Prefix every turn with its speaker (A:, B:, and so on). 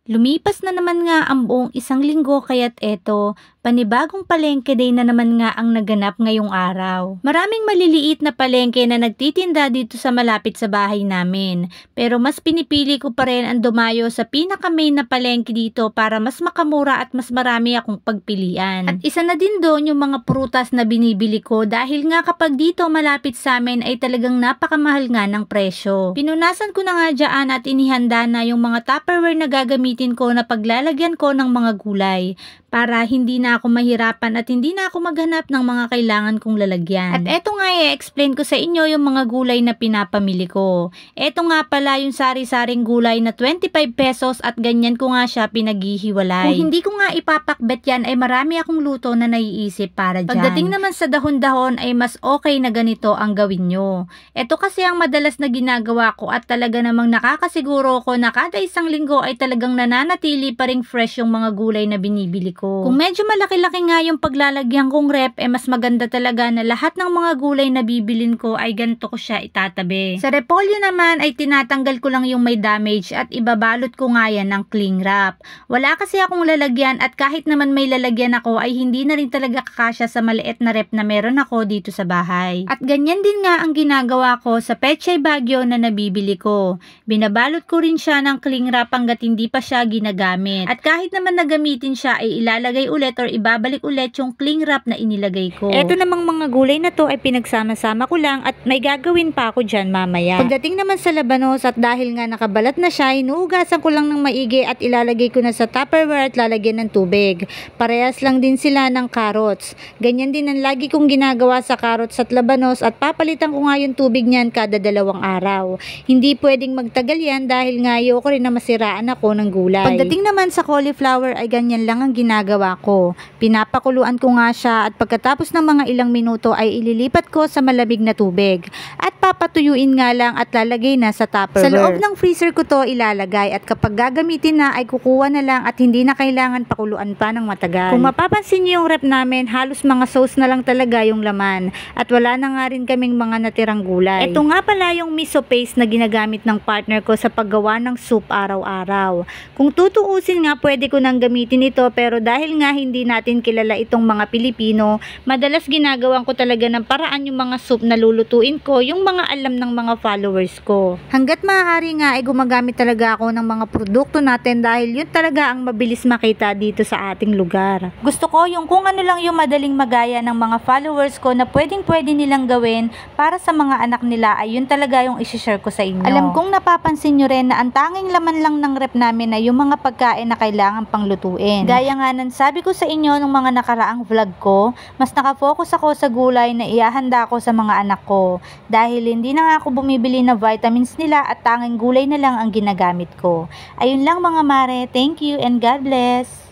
A: Lumipas na naman nga ang buong isang linggo kaya't eto, panibagong palengke day na naman nga ang naganap ngayong araw. Maraming maliliit na palengke na nagtitinda dito sa malapit sa bahay namin. Pero mas pinipili ko pa rin ang dumayo sa pinaka-main na palengke dito para mas makamura at mas marami akong pagpilian. At isa na din doon yung mga prutas na binibili ko dahil nga kapag dito malapit sa amin ay talagang napakamahal nga ng presyo. Pinunasan ko na nga dyan at inihanda na yung mga Tupperware na gagamitin ko na paglalagyan ko ng mga gulay para hindi na ako mahirapan at hindi na ako maghanap ng mga kailangan kong lalagyan. At eto nga i-explain ko sa inyo yung mga gulay na pinapamili ko. Eto nga pala yung sari-saring gulay na 25 pesos at ganyan ko nga siya pinaghihiwalay. Kung hindi ko nga ipapakbet yan ay marami akong luto na naiisip para dyan. Pagdating naman sa dahon-dahon ay mas okay na ganito ang gawin nyo. Eto kasi ang madalas na ginagawa ko at talaga namang nakakasiguro ko na kada isang linggo ay talagang nananatili pa ring fresh yung mga gulay na binibili ko. Kung medyo malaki-laki nga yung paglalagyan kong rep, mas maganda talaga na lahat ng mga gulay na bibilin ko ay ganito ko siya itatabi. Sa repolyo naman ay tinatanggal ko lang yung may damage at ibabalot ko nga yan ng cling wrap. Wala kasi akong lalagyan at kahit naman may lalagyan ako ay hindi na rin talaga kakasya sa maliit na rep na meron ako dito sa bahay. At ganyan din nga ang ginagawa ko sa Pechay Baguio na nabibili ko. Binabalot ko rin siya ng cling wrap hanggat hindi pa siya ginagamit. At kahit naman nagamitin siya ay ilalagay ulit or ibabalik ulit yung cling wrap na inilagay ko. Eto namang mga gulay na to ay pinagsama-sama ko lang at may gagawin pa ako dyan mamaya. Pagdating naman sa labanos at dahil nga nakabalat na siya, inuugasan ko lang ng maigi at ilalagay ko na sa Tupperware at lalagyan ng tubig. Parehas lang din sila ng carrots. Ganyan din ang lagi kong ginagawa sa carrots at labanos at papalitan ko nga yung tubig niyan kada 2 araw. Hindi pwedeng magtagal yan dahil nga ayoko rin na masiraan ako ng gulay. Pagdating naman sa cauliflower ay ganyan lang ang ginagawa ko. Pinapakuluan ko nga siya at pagkatapos ng mga ilang minuto ay ililipat ko sa malamig na tubig. At papatuyuin nga lang at lalagay na sa Tupperware. Sa loob ng freezer ko to ilalagay at kapag gagamitin na ay kukuha na lang at hindi na kailangan pakuluan pa ng matagal. Kung mapapansin niyo yung rep namin, halos mga sauce na lang talaga yung laman at wala na nga rin kaming mga natirang gulay. Ito nga pala yung miso paste na ginagamit ng partner ko sa paggawa ng soup araw-araw. Kung tutuusin nga pwede ko nang gamitin ito pero dahil nga hindi natin kilala itong mga Pilipino, madalas ginagawan ko talaga ng paraan yung mga soup na lulutuin ko, yung mga alam ng mga followers ko. Hanggat maaari nga ay gumagamit talaga ako ng mga produkto natin dahil yun talaga ang mabilis makita dito sa ating lugar. Gusto ko yung kung ano lang yung madaling magaya ng mga followers ko na pwede nilang gawin para sa mga anak nila ay yun talaga yung isi-share ko sa inyo. Alam kong napapansin nyo rin na ang tanging laman lang ng rep namin ay yung mga pagkain na kailangan pang lutuin. Gaya nga ng sabi ko sa inyo nung mga nakaraang vlog ko, mas nakafocus ako sa gulay na ihahanda ko sa mga anak ko dahil hindi na nga ako bumibili ng vitamins nila at tanging gulay na lang ang ginagamit ko. Ayun lang mga mare, thank you and God bless!